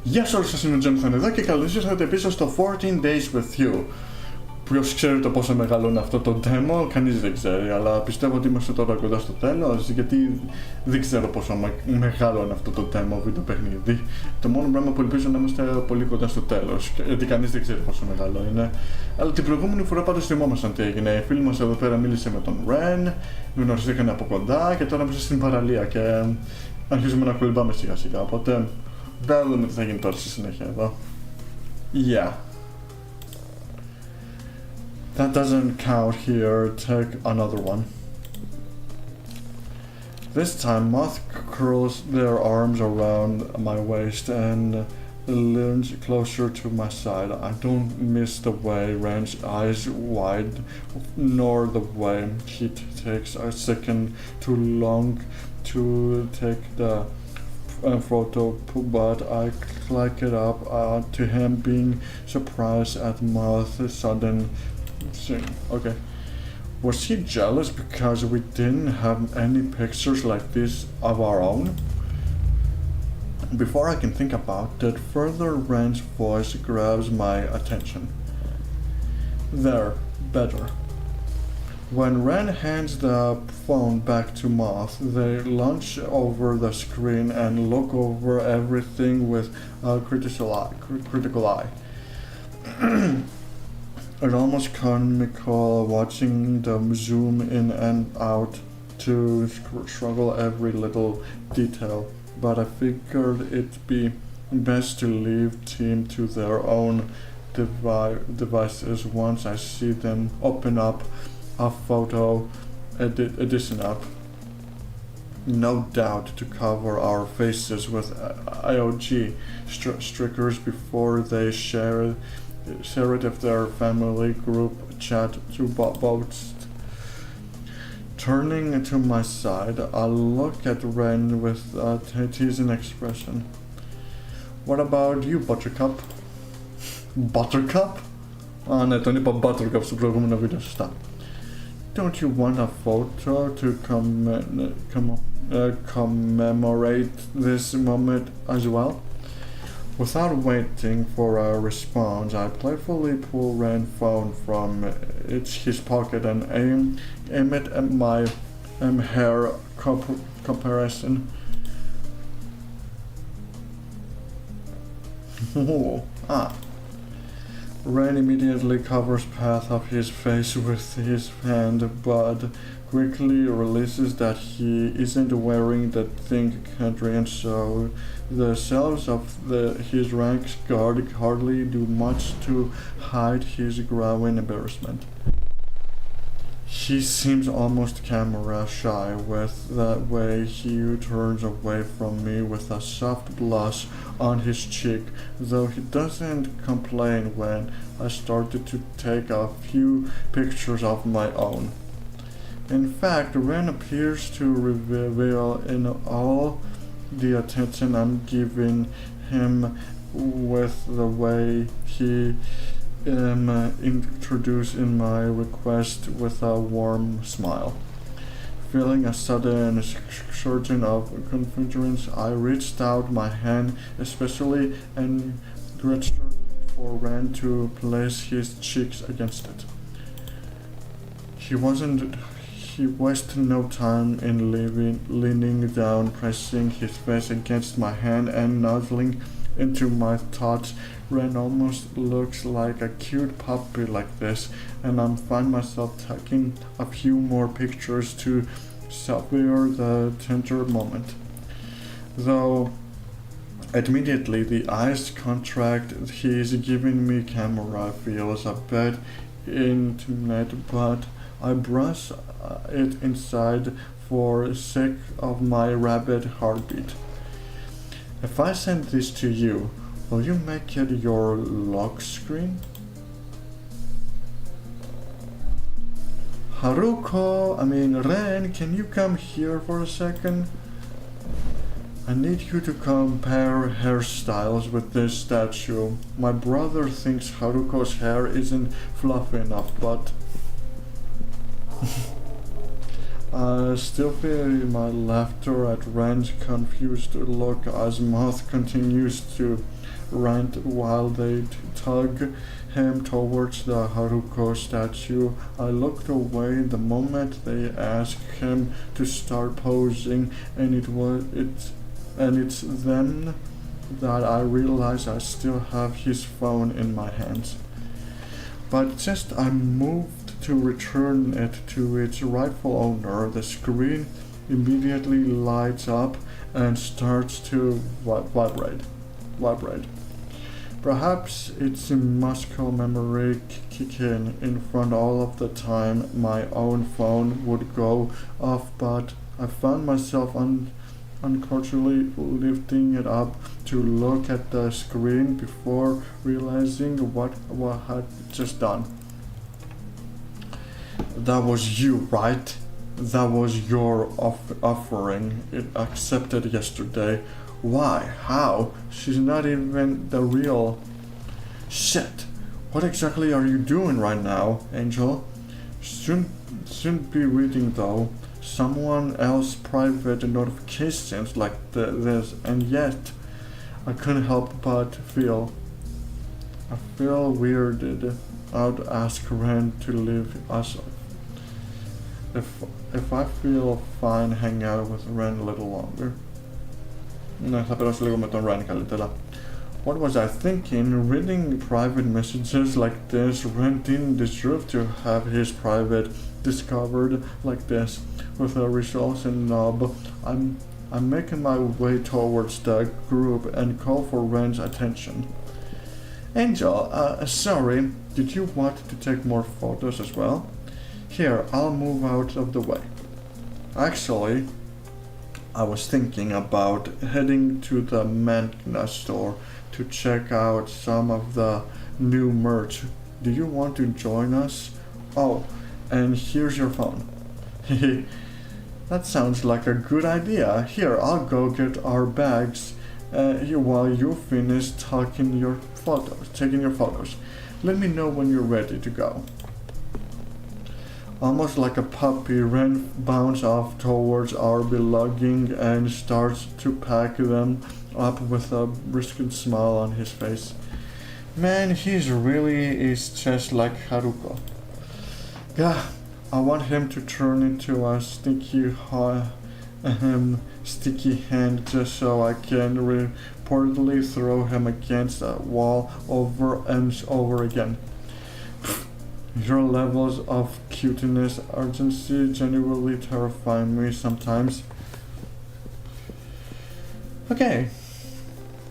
Γεια σας όλους, σας είναι ο JohnyThan εδώ και καλώς ήρθατε πίσω στο 14 Days With You. Ποιος ξέρει το πόσο μεγάλο είναι αυτό το demo, κανείς δεν ξέρει, αλλά πιστεύω ότι είμαστε τώρα κοντά στο τέλος, γιατί δεν ξέρω πόσο μεγάλο είναι αυτό το demo βίντεο παιχνίδι. Το μόνο πράγμα που ελπίζω να είμαστε πολύ κοντά στο τέλος, γιατί κανείς δεν ξέρει πόσο μεγάλο είναι. Αλλά την προηγούμενη φορά πάντως θυμόμασταν τι έγινε. Η φίλη μας εδώ πέρα μίλησε με τον Ren, γνωριστήκαν από κοντά και τώρα είμαστε στην παραλία και αρχίζουμε να κολυμπάμε σιγά σιγά. Οπότε θα δούμε τι θα γίνει τώρα στη συνέχεια εδώ. Yeah. That doesn't count here, take another one. This time Moth curls their arms around my waist and leans closer to my side. I don't miss the way Ren's eyes wide, nor the way he takes a second too long to take the photo, but I click it up to him being surprised at Moth's sudden thing. Okay. Was he jealous because we didn't have any pictures like this of our own? Before I can think about it, further Ren's voice grabs my attention. There, better. When Ren hands the phone back to Moth, they launch over the screen and look over everything with a critical eye. It's almost comical watching them zoom in and out to struggle every little detail, but I figured it'd be best to leave team to their own devices once I see them open up a photo edition app. No doubt to cover our faces with IOG stickers before they share it if their family group chat to boast. Turning to my side, I look at Ren with a teasing expression. What about you, Buttercup? Buttercup? Ναι, τον είπα Buttercup στο προηγούμενο βίντεο, σωστά. Don't you want a photo to commemorate this moment as well? Without waiting for a response, I playfully pull Ren's phone from his pocket and aim it at my hair comparison. Ren immediately covers path of his face with his hand, but quickly releases that he isn't wearing the thing country, and so the cells of his ranks guard hardly do much to hide his growing embarrassment. He seems almost camera shy with the way he turns away from me with a soft blush on his cheek, though he doesn't complain when I started to take a few pictures of my own. In fact, Ren appears to reveal in all the attention I'm giving him with the way he introduced in my request with a warm smile. Feeling a sudden surge of confidence, I reached out my hand, especially and gestured for Ren to place his cheeks against it. He wasted no time in leaning down, pressing his face against my hand and nuzzling into my thoughts. Ren almost looks like a cute puppy like this, and I find myself taking a few more pictures to savor the tender moment. Though immediately the eyes contract, he's giving me camera feels a bit intimate, but I brush it inside for sake of my rabid heartbeat. If I send this to you, will you make it your lock screen? Ren, can you come here for a second? I need you to compare hairstyles with this statue. My brother thinks Haruko's hair isn't fluffy enough, but I still feel my laughter at Ren's confused look as Moth continues to rant while they tug him towards the Haruko statue. I looked away the moment they asked him to start posing, and it's then that I realized I still have his phone in my hands. But just I moved to return it to its rightful owner, the screen immediately lights up and starts to vibrate. Perhaps it's a muscle memory kicking in front all of the time my own phone would go off, but I found myself unconsciously lifting it up to look at the screen before realizing what I had just done. That was you, right? That was your offering. It accepted yesterday. Why? How? She's not even the real... Shit! What exactly are you doing right now, Angel? Soon be reading though. Someone else's private notifications like this, and yet I couldn't help but feel weirded out. Ask Ren to leave us. If I feel fine, hang out with Ren a little longer. Ναι, θα περάσω λίγο με τον Ren καλύτερα. What was I thinking? Reading private messages like this, Ren didn't deserve to have his private discovered like this. With a resultant knob, I'm making my way towards the group and call for Ren's attention. Angel, sorry, did you want to take more photos as well? Here, I'll move out of the way. Actually, I was thinking about heading to the manga store to check out some of the new merch. Do you want to join us? Oh, and here's your phone. That sounds like a good idea. Here, I'll go get our bags while you finish taking your photos. Let me know when you're ready to go. Almost like a puppy, Ren bounds off towards our belongings and starts to pack them up with a brisk smile on his face. Man, he's really is just like Haruko. Gah, I want him to turn into a sticky hand just so I can reportedly throw him against a wall over and over again. Your levels of cuteness urgency genuinely terrify me sometimes. Okay.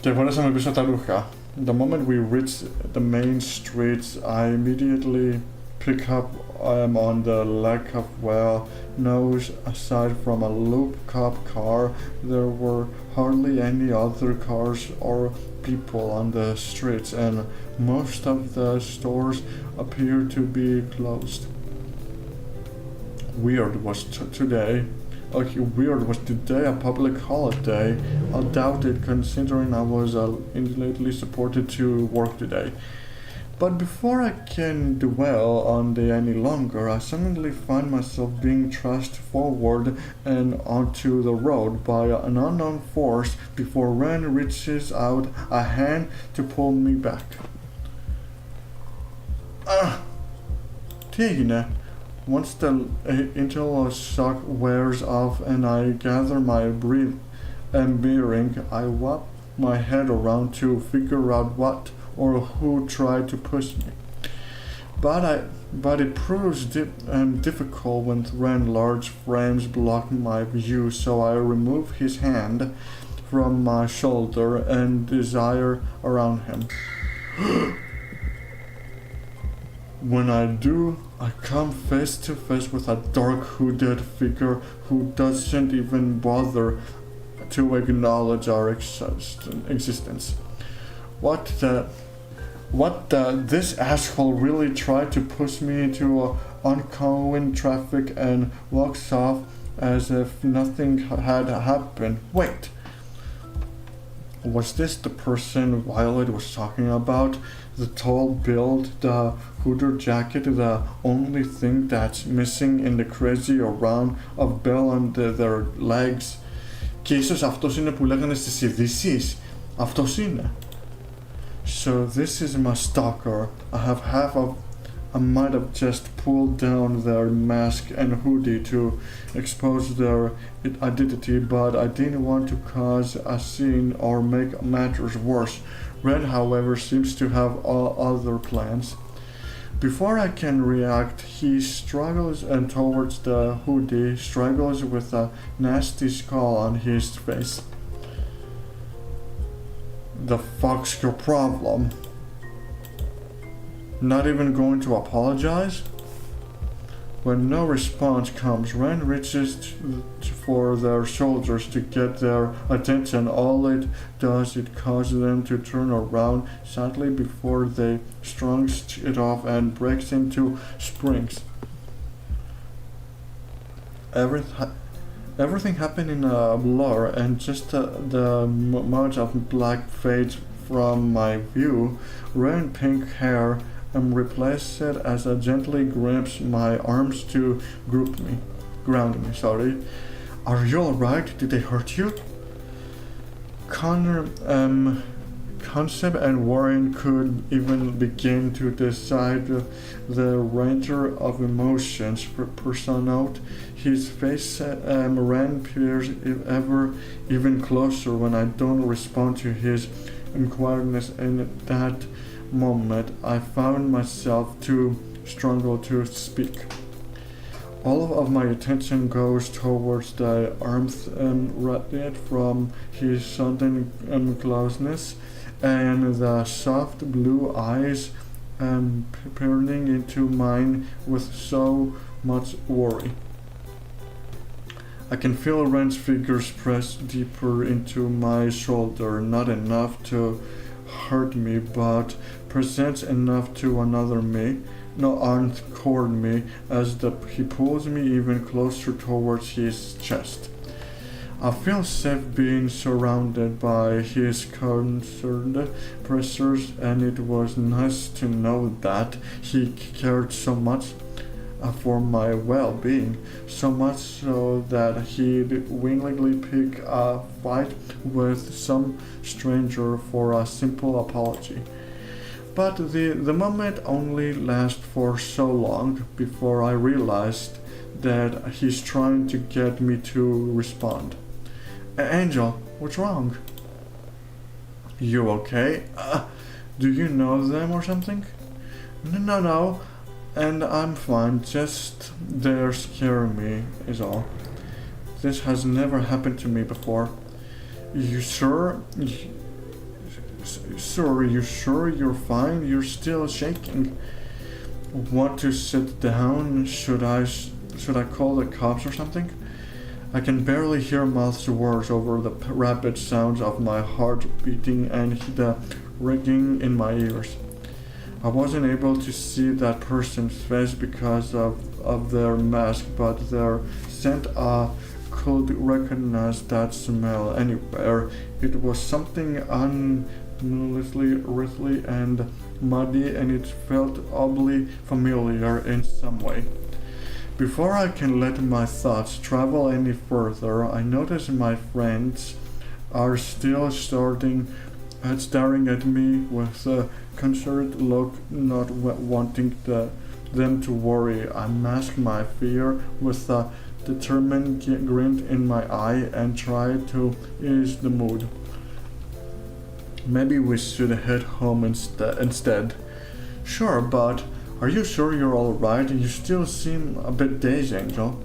Και φορέσαμε πίσω τα ρούχα. The moment we reach the main streets, I immediately pick up on the lack of nose. Aside from a loop cop car, there were hardly any other cars or people on the streets, and most of the stores appear to be closed. Weird was today a public holiday. I doubt it, considering I was lately supported to work today. But before I can dwell on it any longer, I suddenly find myself being thrust forward and onto the road by an unknown force before Ren reaches out a hand to pull me back. Τι έγινε? Once the initial shock wears off and I gather my breath and bearing, I wrap my head around to figure out what or who tried to push me. But it proves difficult when Ren's large frames block my view, so I remove his hand from my shoulder and desire around him. When I do, I come face to face with a dark hooded figure who doesn't even bother to acknowledge our existence. This asshole really tried to push me into oncoming traffic and walks off as if nothing had happened. Wait! Was this the person Violet was talking about? The tall build, the hooded jacket, the only thing that's missing in the crazy around of Bell and their legs. Και ίσως αυτός είναι που λέγανε στις ειδήσεις. Αυτός είναι. So this is my stalker. I might have just pulled down their mask and hoodie to expose their identity, but I didn't want to cause a scene or make matters worse. Red, however, seems to have all other plans. Before I can react, he struggles towards the hoodie, struggles with a nasty scar on his face. The fuck's your problem? Not even going to apologize? When no response comes, Ren reaches for their shoulders to get their attention. All it does is cause them to turn around sadly before they shrugs it off and breaks into springs. Everything happened in a blur, and just the much of black fades from my view. Red pink hair replaces it as it gently grips my arms to ground me. Sorry. Are you alright? Did they hurt you? Concept and Warren could even begin to decide the range of emotions personate. His face ran peers even closer when I don't respond to his inquiries. In that moment, I found myself too struggle to speak. All of my attention goes towards the arms radiate from his sudden closeness and the soft blue eyes peering into mine with so much worry. I can feel Ren's fingers press deeper into my shoulder, not enough to hurt me, but presents enough to uncord me as he pulls me even closer towards his chest. I feel safe being surrounded by his concerned pressures, and it was nice to know that he cared so much for my well-being, so much so that he'd willingly pick a fight with some stranger for a simple apology. But the moment only lasted for so long before I realized that he's trying to get me to respond. Angel, what's wrong? You okay? Do you know them or something? No, and I'm fine, just they're scaring me is all. This has never happened to me before. You sure? Sir, you sure you're fine? You're still shaking. Want to sit down? Should I call the cops or something? I can barely hear Mouth's words over the rapid sounds of my heart beating and the ringing in my ears. I wasn't able to see that person's face because of their mask, but their scent could recognize that smell anywhere. It was something unusually earthy and muddy, and it felt oddly familiar in some way. Before I can let my thoughts travel any further, I notice my friends are still staring at me with a concerned look, not wanting them to worry. I mask my fear with a determined grin in my eye and try to ease the mood. Maybe we should head home instead. Sure, but are you sure you're alright? You still seem a bit dazed, Angel.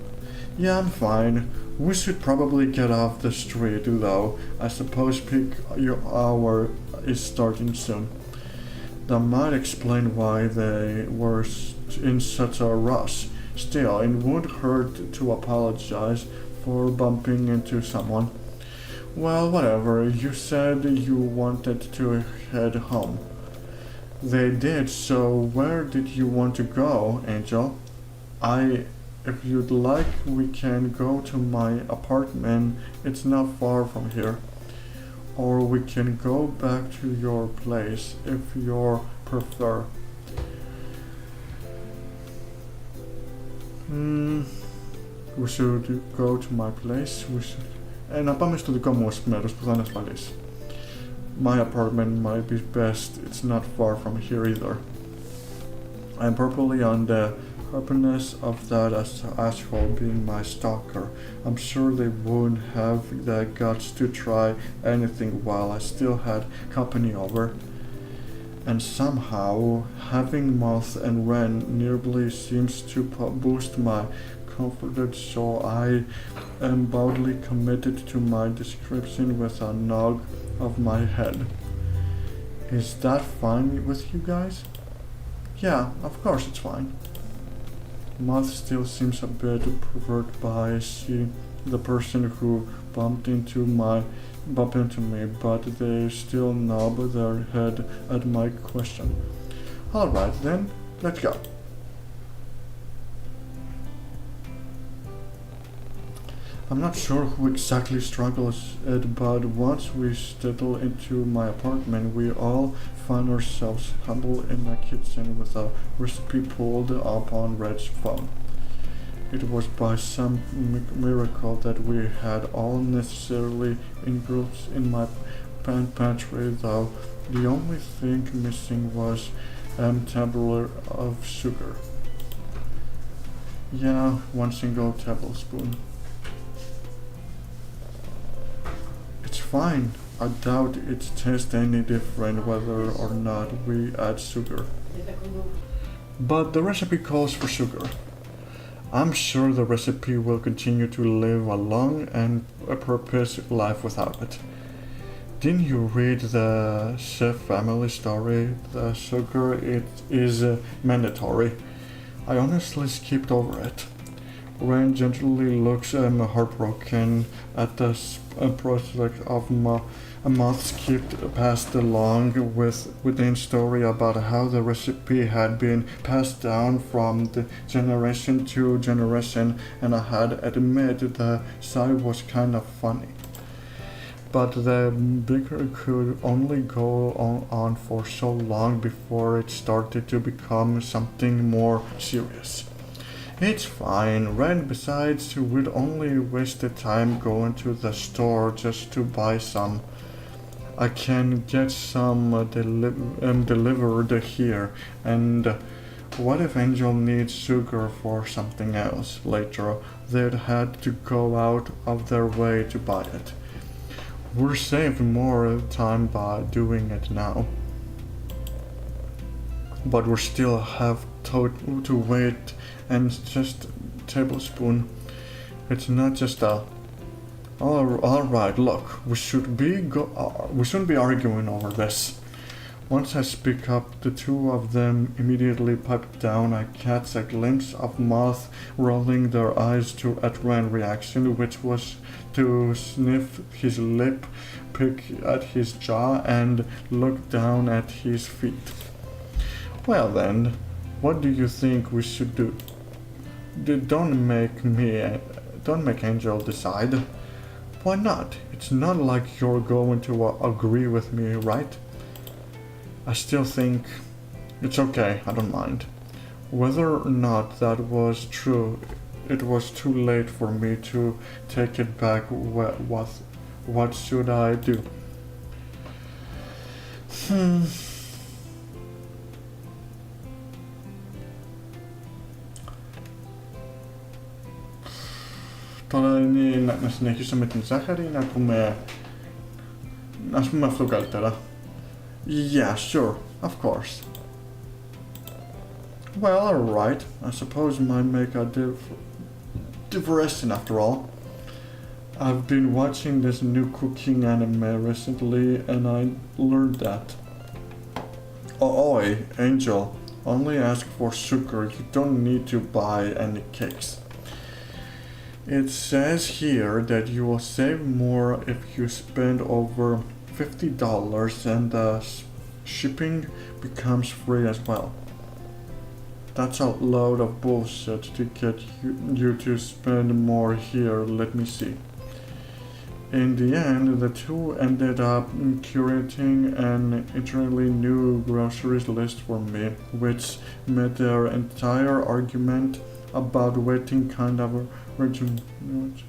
Yeah, I'm fine. We should probably get off the street, though. I suppose peak hour is starting soon. That might explain why they were in such a rush. Still, it wouldn't hurt to apologize for bumping into someone. Well, whatever. You said you wanted to head home. They did, so where did you want to go, Angel? If you'd like, we can go to my apartment. It's not far from here. Or we can go back to your place, if you prefer. We should go to my place. Να πάμε στο δικό μου μέρος που θα είναι ασφαλής. my apartment might be best. It's not far from here either. I'm probably on the happiness of that asshole being my stalker. I'm sure they wouldn't have the guts to try anything while I still had company over. And somehow, having Moth and Wren nearby seems to boost my confidence, so I am boldly committed to my description with a nod of my head. Is that fine with you guys? Yeah, of course it's fine. Moth still seems a bit perturbed by seeing the person who bumped into me, but they still nod their head at my question. Alright then, let's go. I'm not sure who exactly struggles it, but once we settle into my apartment, we all find ourselves huddled in the kitchen with a recipe pulled up on Red's phone. It was by some miracle that we had all necessary ingredients in my pantry, though the only thing missing was a tablespoon of sugar. Yeah, 1 single tablespoon. It's fine. I doubt it tastes any different whether or not we add sugar. But the recipe calls for sugar. I'm sure the recipe will continue to live a long and a purpose life without it. Didn't you read the chef family story? The sugar it is mandatory. I honestly skipped over it. Ren gently looks heartbroken at the prospect of a moth skipped past along with the story about how the recipe had been passed down from the generation to generation, and I had admitted the side was kind of funny. But the bigger could only go on for so long before it started to become something more serious. It's fine, Ren. Besides, we'd only wasted time going to the store just to buy some. I can get some delivered here, and what if Angel needs sugar for something else later? They'd had to go out of their way to buy it. We're saved more time by doing it now. But we still have to wait, and just a tablespoon. It's not just a... Alright, look, we shouldn't be arguing over this. Once I speak up, the two of them immediately pipe down. I catch a glimpse of Moth rolling their eyes at Ren's reaction, which was to sniff his lip, pick at his jaw, and look down at his feet. Well then, what do you think we should do? Don't make Angel decide. Why not? It's not like you're going to agree with me, right? I still think it's okay, I don't mind. Whether or not that was true, it was too late for me to take it back. What should I do? Τώρα είναι να συνεχίσω με την ζάχαρη ή να πούμε... Ας πούμε αυτό καλύτερα. Yeah, sure, of course. Well, alright. I suppose might make a diversion after all. I've been watching this new cooking anime recently and I learned that. Oi, Angel, only ask for sugar. You don't need to buy any cakes. It says here that you will save more if you spend over $50 and the shipping becomes free as well. That's a load of bullshit to get you to spend more here, let me see. In the end, the two ended up curating an entirely new groceries list for me, which made their entire argument about waiting kind of regiments.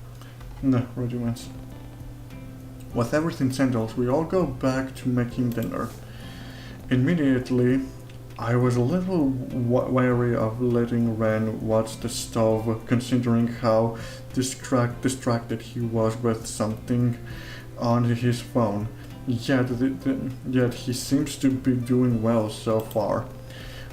With everything settled, we all go back to making dinner. Immediately, I was a little wary of letting Ren watch the stove, considering how distracted he was with something on his phone. Yet he seems to be doing well so far.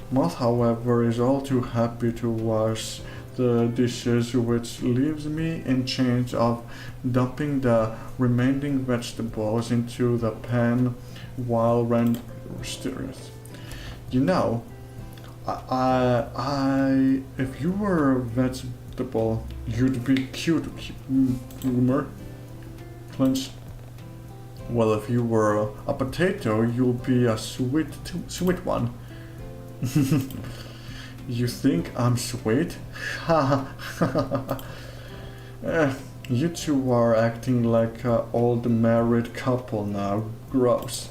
Moth, however, is all too happy to wash the dishes, which leaves me in charge of dumping the remaining vegetables into the pan while Ren stirs. You know, if you were a vegetable, you'd be cute, humor. Clench. Well, if you were a potato, you'll be a sweet one. You think I'm sweet? Ha ha. You two are acting like an old married couple now. Gross.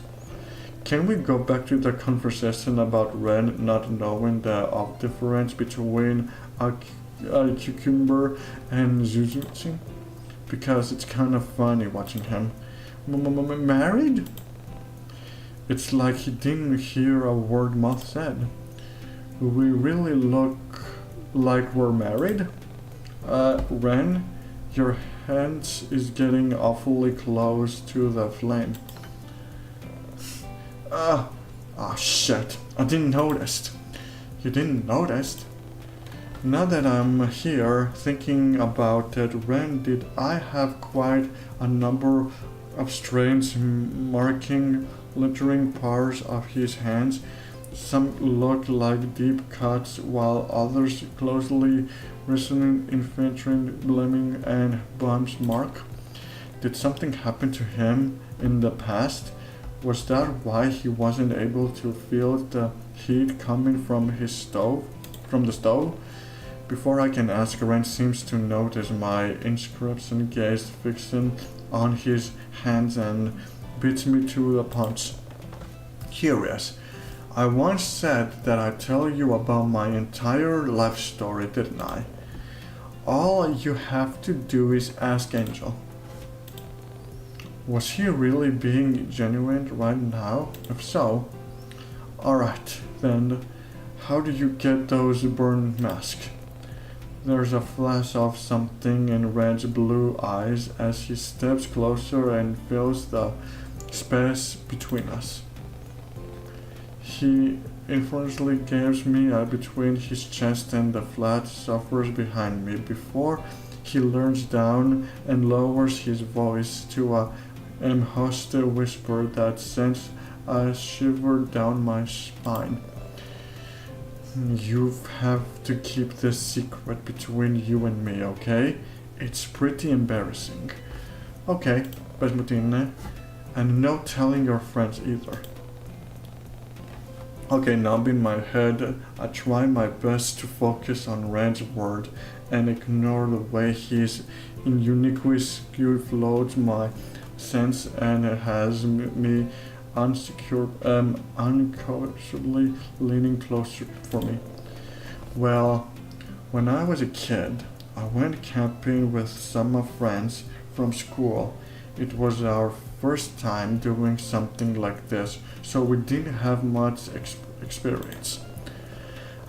Can we go back to the conversation about Ren not knowing the difference between a cucumber and zuzuchi? Because it's kind of funny watching him. Married? It's like he didn't hear a word Moth said. We really look like we're married? Ren, your hand is getting awfully close to the flame. Shit. I didn't notice. You didn't notice? Now that I'm here thinking about it, Ren, did I have quite a number of strange marking littering parts of his hands? Some looked like deep cuts, while others closely resonant infiltrating, blaming and bumps mark. Did something happen to him in the past? Was that why he wasn't able to feel the heat coming from the stove? Before I can ask, Ren seems to notice my inscription gaze fixing on his hands and beats me to the punch. Curious. I once said that I'd tell you about my entire life story, didn't I? All you have to do is ask Angel. Was he really being genuine right now? If so, alright, then how do you get those burn masks? There's a flash of something in Ren's blue eyes as he steps closer and fills the space between us. He inferentially gives me between his chest and the flat surface behind me before he leans down and lowers his voice to a hushed whisper that sends a shiver down my spine. You have to keep this secret between you and me, okay? It's pretty embarrassing. Okay, Besmutine. And no telling your friends either. Okay, numbing my head, I try my best to focus on Ren's word and ignore the way his uniquely skewed floats my sense and has me unconsciously leaning closer for me. Well, when I was a kid, I went camping with some friends from school. It was our first time doing something like this, so we didn't have much experience.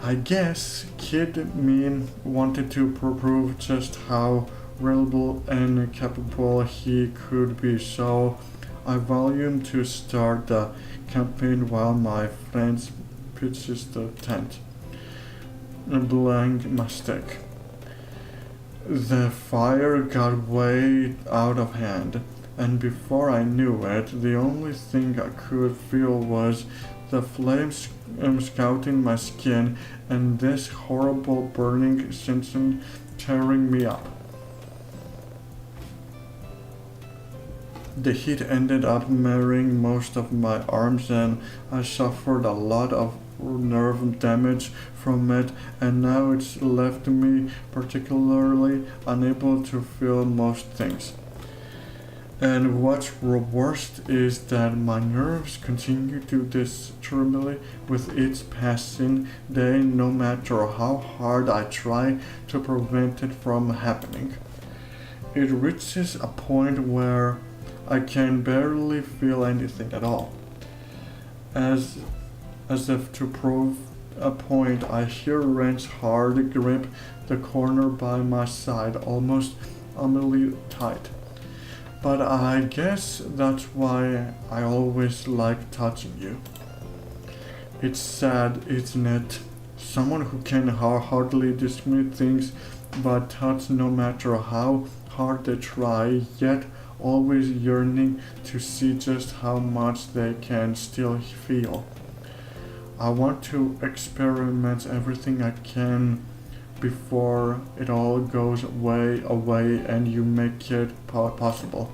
I guess Kid Mean wanted to prove just how reliable and capable he could be, so I volunteered to start the campaign while my friends pitched the tent. A blank mistake. The fire got way out of hand, and before I knew it, the only thing I could feel was the flames scouting my skin and this horrible burning sensation tearing me up. The heat ended up marring most of my arms and I suffered a lot of nerve damage from it, and now it's left me particularly unable to feel most things. And what's worst is that my nerves continue to disturb me with each passing day, no matter how hard I try to prevent it from happening. It reaches a point where I can barely feel anything at all. As if to prove a point, I hear Wren's hard grip the corner by my side, almost unbelievably tight. But I guess that's why I always like touching you. It's sad, isn't it? Someone who can hardly dismiss things but touch no matter how hard they try, yet always yearning to see just how much they can still feel. I want to experiment everything I can before it all goes way away and you make it possible.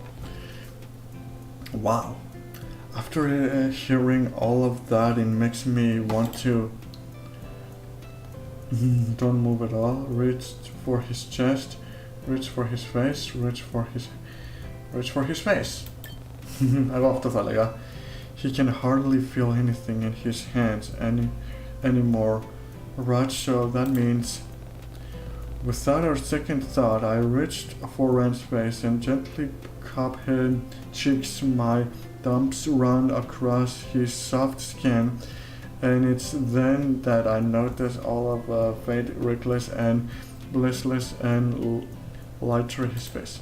Wow. After hearing all of that, it makes me want to don't move at all. Reach for his chest, reach for his face, reach for his face. Εγώ αυτό θα έλεγα. He can hardly feel anything in his hands anymore. Right, so that means, without a second thought, I reached for Wren's face and gently cupped his cheeks. My thumbs run across his soft skin, and it's then that I notice all of faint wrinkles and listless and lighter his face.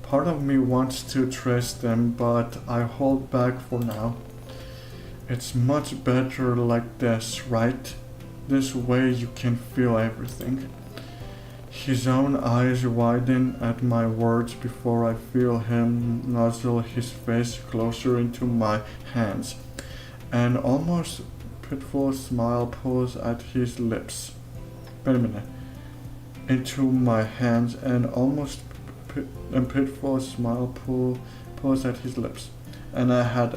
Part of me wants to trace them, but I hold back for now. It's much better like this, right? This way you can feel everything. His own eyes widen at my words before I feel him nuzzle his face closer into my hands. An almost pitiful smile pulls at his lips. Into my hands, and almost a pitiful smile pulls at his lips. And I had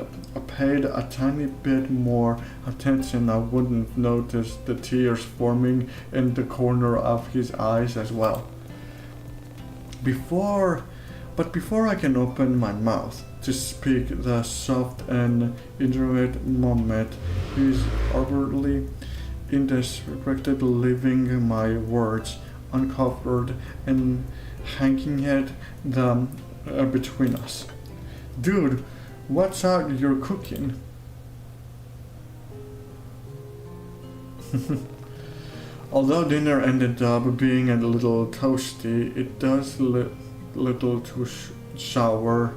paid a tiny bit more attention, I wouldn't notice the tears forming in the corner of his eyes as well. Before I can open my mouth to speak, the soft and intimate moment is overtly indiscreet, leaving my words uncovered and hanging at them between us. Dude, what's out you're cooking? Although dinner ended up being a little toasty, it does little to sour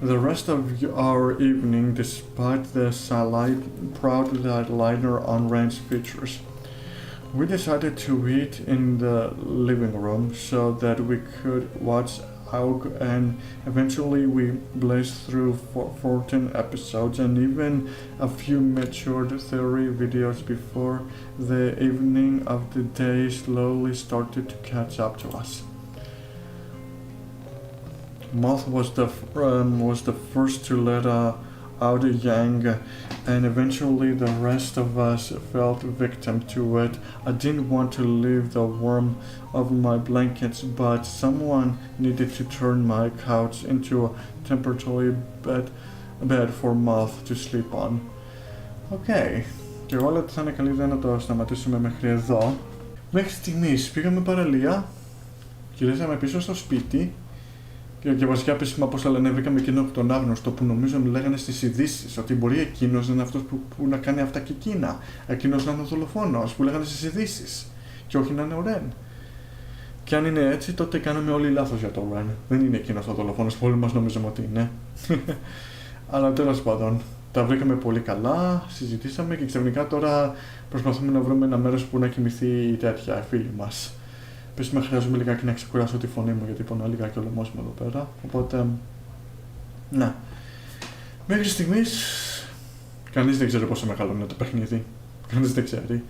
the rest of our evening, despite the slight proud liner on Wren's features. We decided to eat in the living room so that we could watch out, and eventually we blazed through 14 episodes and even a few matured theory videos before the evening of the day slowly started to catch up to us. Moth was the first to let out a yang, and eventually the rest of us fell victim to it. I didn't want to leave the warmth of my blankets, but someone needed to turn my couch into a temporary bed for Moth to sleep on. Okay. Και εγώ λέω ότι θα είναι καλύτερα να το σταματήσουμε μέχρι εδώ. Μέχρι στιγμής πήγαμε παραλία, γυρίσαμε πίσω στο σπίτι και βασικά επίσημα, πώς λένε, βρήκαμε εκείνο τον άγνωστο που νομίζω λέγανε στις ειδήσεις, ότι μπορεί εκείνος να είναι αυτός που να κάνει αυτά και εκείνα. Εκείνος να είναι ο δολοφόνος που λέγανε στις ειδήσεις και όχι να είναι ο Ρεν. Και αν είναι έτσι, τότε κάναμε όλοι λάθος για τον Ρεν. Δεν είναι εκείνος ο δολοφόνος που όλοι μας νομίζουμε ότι είναι. Αλλά τέλος πάντων, τα βρήκαμε πολύ καλά, συζητήσαμε και ξαφνικά τώρα προσπαθούμε να βρούμε ένα μέρος που να κοιμηθεί η τέτοια φίλη μας. Επίσημα χρειάζομαι λιγάκι να ξεκουράσω τη φωνή μου, γιατί πονάω λιγάκι ο λαιμός μου εδώ πέρα. Οπότε, ναι. Μέχρι στιγμής, κανείς δεν ξέρει πόσο μεγάλο είναι το παιχνίδι. Κανείς δεν ξέρει.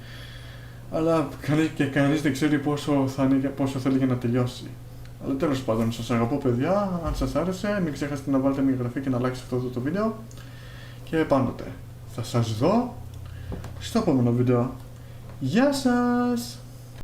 Αλλά κανείς δεν ξέρει πόσο θέλει για να τελειώσει. Αλλά τέλος πάντων, σας αγαπώ παιδιά. Αν σας άρεσε, μην ξεχάσετε να βάλετε μια εγγραφή και να αλλάξετε αυτό το βίντεο. Και πάντοτε, θα σας δω στο επόμενο βίντεο. Γεια σας!